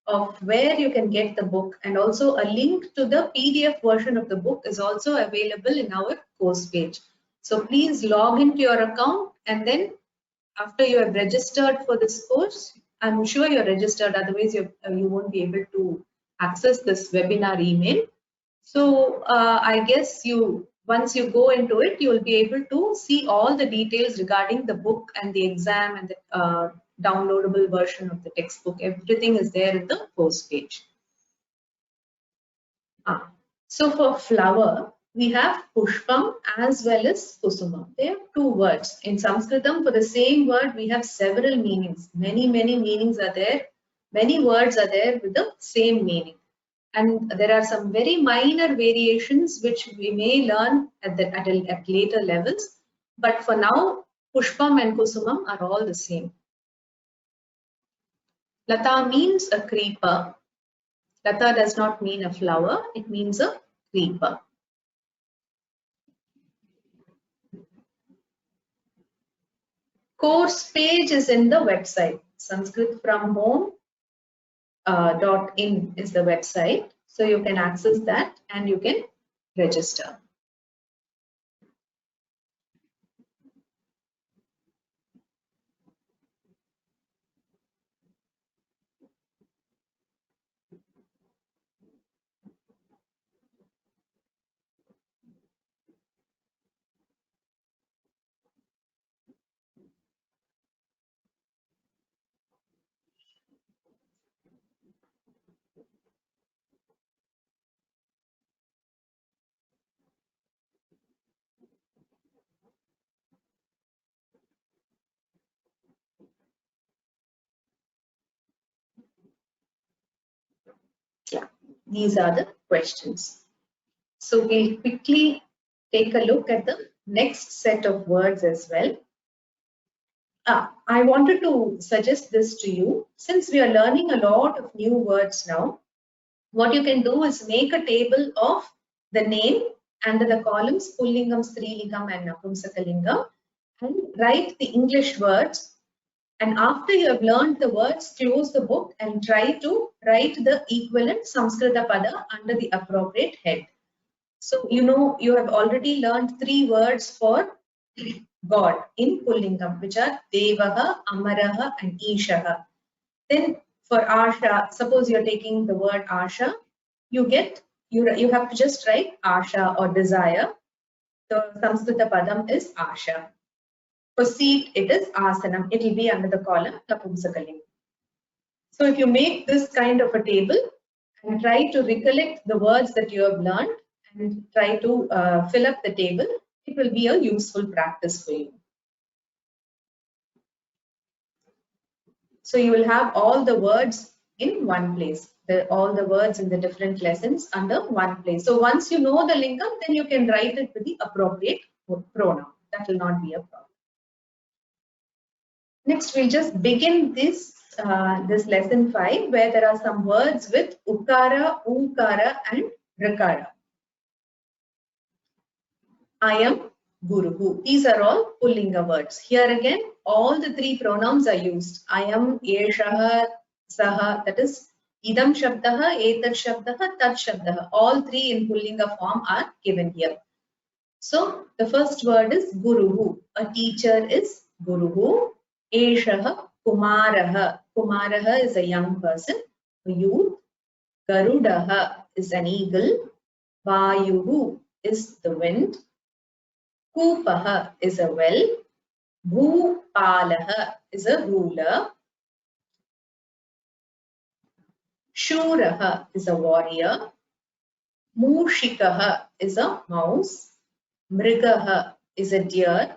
of where you can get the book, and also a link to the PDF version of the book is also available in our course page. So please log into your account, and then after you have registered for this course, I'm sure you're registered, otherwise you won't be able to access this webinar email. So I guess once you go into it, you will be able to see all the details regarding the book and the exam and the downloadable version of the textbook. Everything is there in the course page. So for flower, we have pushpam as well as kusumam. They have two words. In Sanskritam, for the same word, we have several meanings. Many meanings are there. Many words are there with the same meaning. And there are some very minor variations which we may learn at later levels. But for now, pushpam and kusumam are all the same. Lata means a creeper. Lata does not mean a flower, it means a creeper. Course page is in the website. sanskritfromhome.in is the website. So you can access that and you can register. Yeah, these are the questions. So we'll quickly take a look at the next set of words as well. I wanted to suggest this to you. Since we are learning a lot of new words now, what you can do is make a table of the name under the columns Pullingam, Strilingam and Napumsakalingam, and write the English words. And after you have learned the words, close the book and try to write the equivalent Samskrita pada under the appropriate head. So you have already learned 3 words for God in Pullingam, which are Devaha, Amaraha and Ishaha. Then for Asha, suppose you're taking the word Asha, you have to just write Asha or desire. The Samskrita padam is Asha. For seat, it is Asanam. It will be under the column Napumsakaling. So if you make this kind of a table and try to recollect the words that you have learned and try to fill up the table, it will be a useful practice for you. So you will have all the words in one place, all the words in the different lessons under one place. So once you know the lingam, then you can write it with the appropriate pronoun. That will not be a problem. Next, we'll just begin this lesson 5, where there are some words with ukara, ukara and rakara. I am Guruhu. These are all Pullinga words. Here again, all the 3 pronouns are used. I am, Eshaha, Saha, that is Idam Shabdaha, Etat Shabdaha, Tat Shabdaha. All 3 in Pullinga form are given here. So the first word is Guruhu. A teacher is Guruhu. Eshaha, Kumaraha. Kumaraha is a young person, a youth. Garudaha is an eagle. Vayuhu is the wind. Kupaha is a well. Bhupalaha is a ruler. Shuraha is a warrior. Mushikaha is a mouse. Mrigaha is a deer.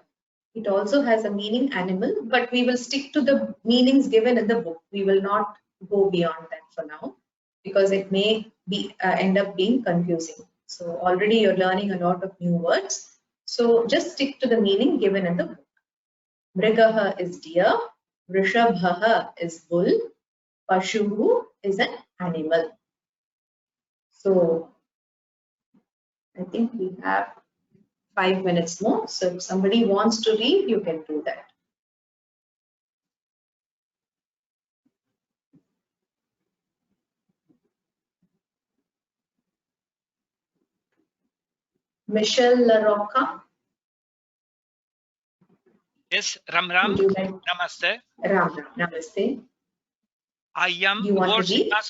It also has a meaning animal, but we will stick to the meanings given in the book. We will not go beyond that for now, because it may be end up being confusing. So already you're learning a lot of new words. So just stick to the meaning given in the book. Mrigaha is deer. Vrishabhaha is bull. Pashuhu is an animal. So I think we have 5 minutes more. So if somebody wants to read, you can do that. Michelle LaRocca. Yes, Ram Ram. Would you like? Namaste. Ram Ram. Namaste. I am You want words to in read?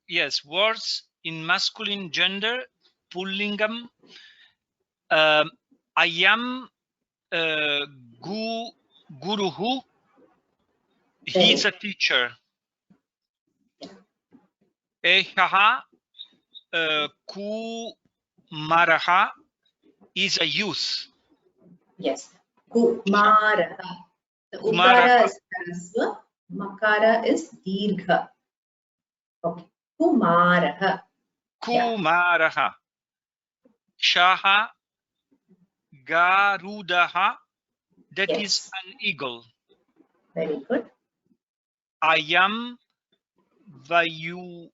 yes, words in masculine gender, pullingam. I am guruhu. He is a teacher. Ehaha kumaraha is a youth. Yes. Kumaraha. The Kumaraha. Ukara is Harasva. Makara is Dirgha. Okay. Kumaraha. Kumaraha. Shaha garudaha. That is an eagle. Very good. I am vayuhu.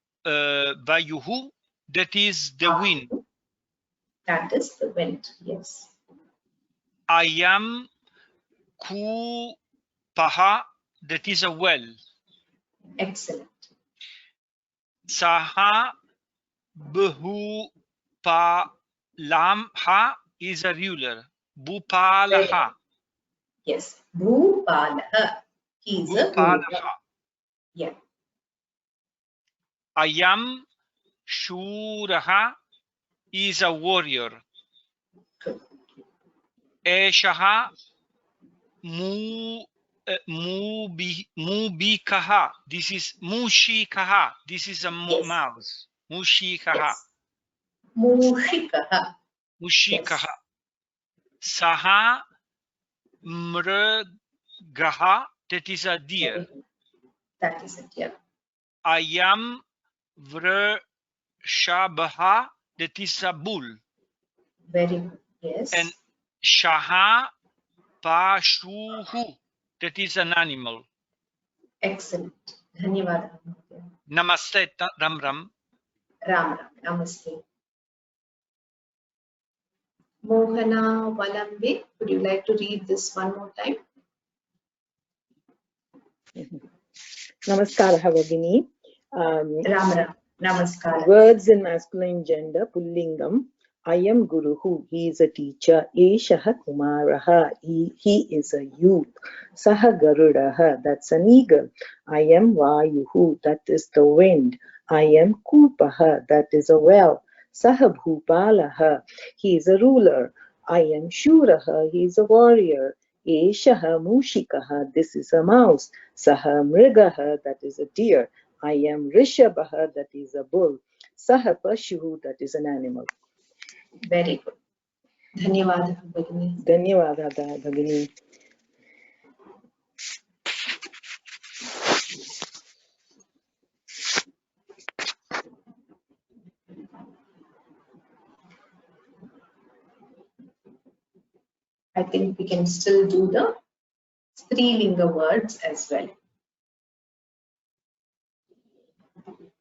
That is the wind. That is the wind. Yes. I am kupaha. That is a well. Excellent. Saha bhupalamha is a ruler. Bhupalaha. Yes. Bhupalaha. He is a ruler. Yeah. I am shuraha is a warrior. Eshaha mubikaha. This is mushikaha. This is a mouse. Mushikaha. Mushikaha. Mushikaha. Saha mrgaha. That is a deer. That is it. Yeah. I am vrshabha. That is a bull. Very good. Yes. And shaha pashuhu. That is an animal. Excellent. Dhanyawad. Namaste, Ram Ram. Ram Ram. Namaste. Mohana Valambe, would you like to read this one more time? Namaskara, Bhagini. Ram Ram. Namaskara. Words in masculine gender, pullingam. I am Guruhu, he is a teacher. Eshaha Kumaraha, he is a youth. Saha Garudaha, that's an eagle. I am Vayuhu, that is the wind. I am Kupaha, that is a well. Saha Bhupalaha, he is a ruler. I am Shuraha, he is a warrior. Eshaha Mushikaha, this is a mouse. Saha Mrigaha, that is a deer. I am Rishabhaha, that is a bull. Saha Pashuhu, that is an animal. Very good. Dhanyawad, Bhagini. Dhanyawad, Bhagini. I think we can still do the Strilinga words as well.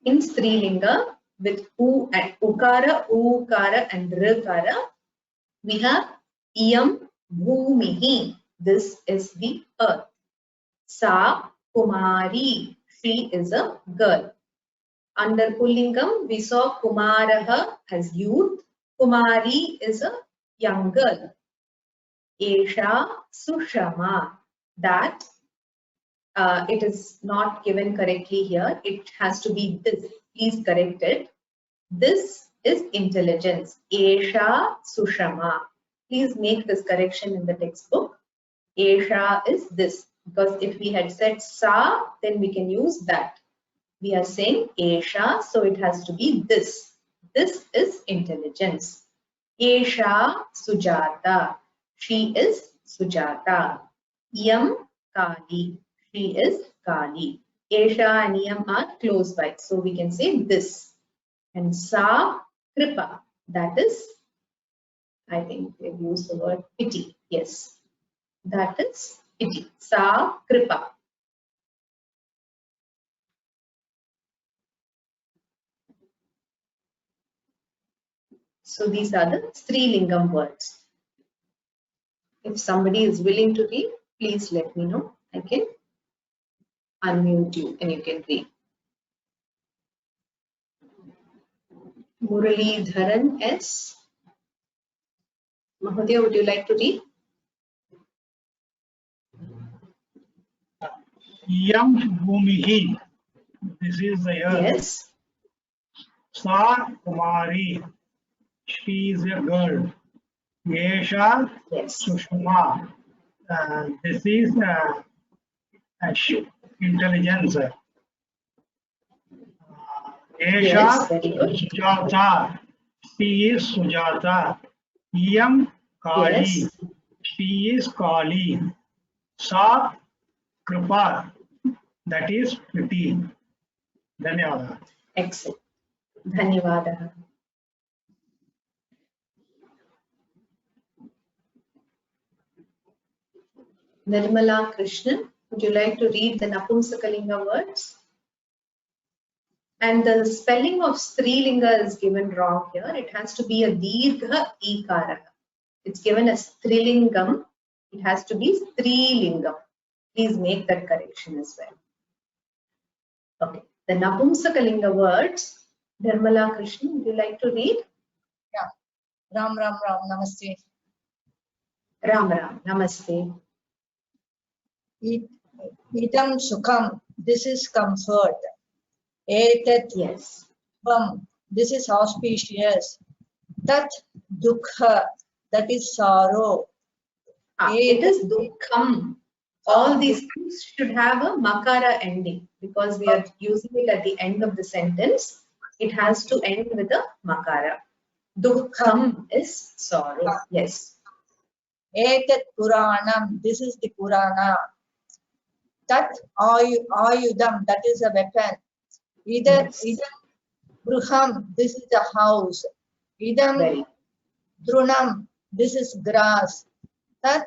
In Strilinga, with U and Ukara, Ukara and Rikara, we have Iyam Bhumihi. This is the earth. Sa Kumari. She is a girl. Under Pullingam, we saw Kumaraha as youth. Kumari is a young girl. Esha Sushama. That it is not given correctly here. It has to be this. Please correct it. This is intelligence. Esha Sushama. Please make this correction in the textbook. Esha is this. Because if we had said sa, then we can use that. We are saying Esha, so it has to be this. This is intelligence. Esha Sujata. She is Sujata. Iyam Kali. She is Kali. Esha and Iyam are close by, so we can say this. And Sa Kripa. That is, I think they've used the word pity. Yes. That is pity. Sa Kripa. So these are the Strilingam words. If somebody is willing to read, please let me know. I can unmute you and you can read. Muralidharan S. Mahodaya, would you like to read? Yam Bhumihi. This is the earth. Yes. Sa Kumari. She is a girl. Yesha Sushma. This is intelligence. Yesha Sujata. She is Sujata. Yam Kali. She is Kali. Sa Kripa. That is pity. Dhanyawad. Excellent. Dhanyawad. Nirmala Krishnan, would you like to read the Napumsakalinga words? And the spelling of Strilinga is given wrong here. It has to be a Dirgha Ikara. It's given as Strilingam. It has to be Strilingam. Please make that correction as well. Okay. The Napumsakalinga words, Nirmala Krishnan, would you like to read? Yeah. Ram Ram Ram, Namaste. Ram Ram, Namaste. Idam Sukham, this is comfort. Etat, yes. This is auspicious. Tat Dukha, that is sorrow. It is Dukham. All these things should have a Makara ending because we are using it at the end of the sentence. It has to end with a Makara. Dukham is sorrow. Yes. Etat Puranam, this is the Purana. Tat Ayudam, that is a weapon. Idam Bruham, this is a house. Idam Drunam, this is grass. Tat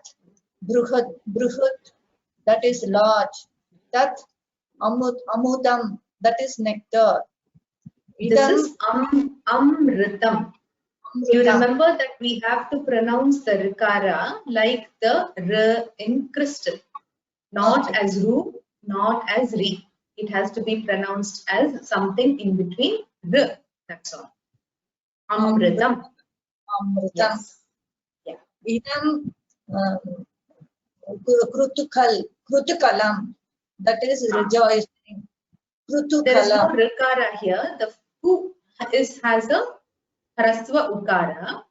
Bruhut, that is large. Tat Amudam, that is nectar. This is Amritam. You remember that we have to pronounce the Rikara like the R in crystal. Not as Ru, not as Ri. It has to be pronounced as something in between R. That's all. Amritam. Amritam. Yes. Yeah. Idam Krutukalam, that is rejoicing. There is no Rikara here. The Fu has a Hrasva Ukara.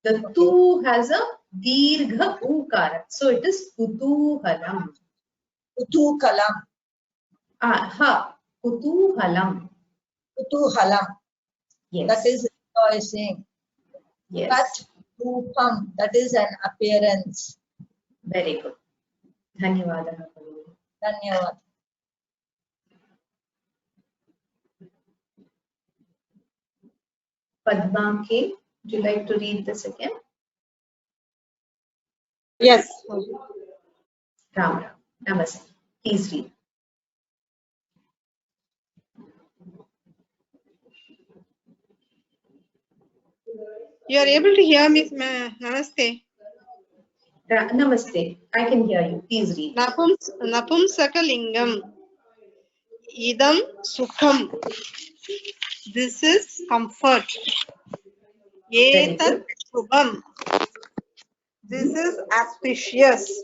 The Tu has a Dirgha Ukara. So it is Kutuhalam. Kutukalam. Kutuhalam. Kutuhalam. Yes. That is rejoicing. Yes. Tat Rupam, that is an appearance. Very good. Dhanyawad. Dhanyawad. Padma K, would you like to read this again? Yes. Ram Ram. Namaste. Please read. You are able to hear me? Namaste. Namaste. I can hear you. Please read. Napumsakalingam. Idam Sukham. This is comfort. Etat Shubham. This is auspicious.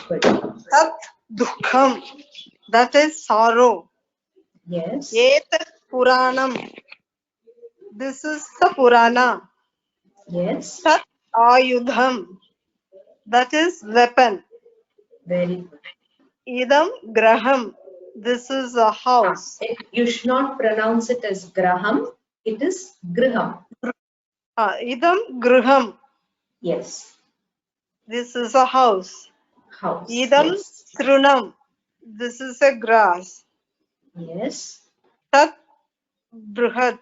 Tat Dukham. That is sorrow. Yes. Etat Puranam. This is the Purana. Yes. Tat Ayudham. That is weapon. Very good. Idam Graham. This is a house. You should not pronounce it as Graham. It is Griham. Idam Griham. Yes. This is a house. House. Idam Trunam. This is a grass. Yes. Tat Bruhat.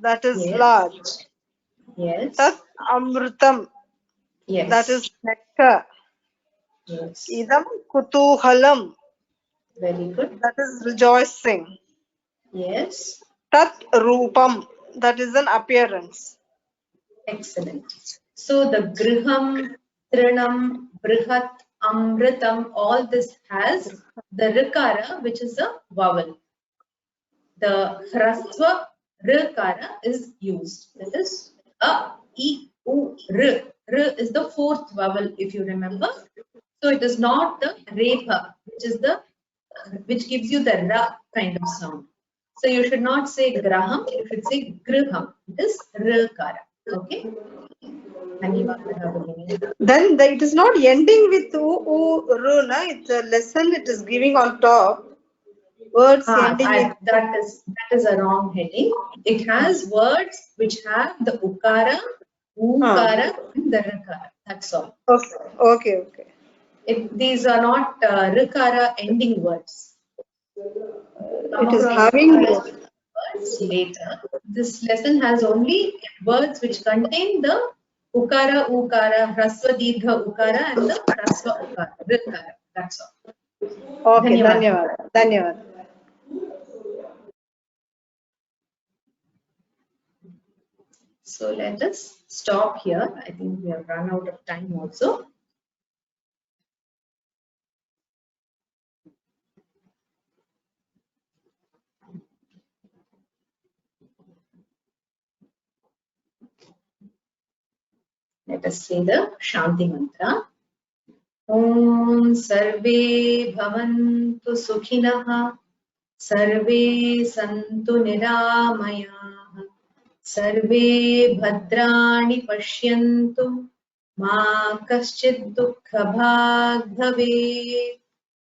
That is large. Yes. Tat Amrutam. Yes. That is nectar. Yes. Idam Kutuhalam. Very good. That is rejoicing. Yes. Tat Rupam. That is an appearance. Excellent. So the Griham Trinam, Brihat, Amritam, all this has the Rikara, which is a vowel. The Hrasva Rikara is used. That is A, E, U, R. R is the fourth vowel, if you remember. So it is not the Repa, which gives you the Ra kind of sound. So you should not say Graham, you should say Griham. It is Rikara. Okay? Then it is not ending with ru, na? It's a lesson it is giving on top. Words ending in that is a wrong heading. It has words which have the ukara, ukara, and the rikara. That's all. Okay. These are not rikara ending words. It is having words later. This lesson has only words which contain the ukara, ukara, hrasva, dirgha, ukara, and the hrasva, ukara, rikara. That's all. Okay, Dhanyavad. So let us stop here. I think we have run out of time also. Let us say the Shanti Mantra. Om Sarve Bhavantu Sukhinah Sarve Santu Niramayah Sarve Bhadrani Pashyantu Ma Kaschid Dukkha Bhag Bhavet.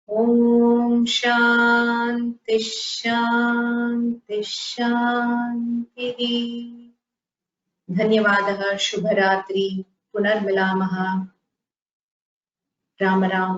Om Shanti Shanti Shanti. Dhanyavadah. Shubharatri. Punarmilamah. Ram Ram.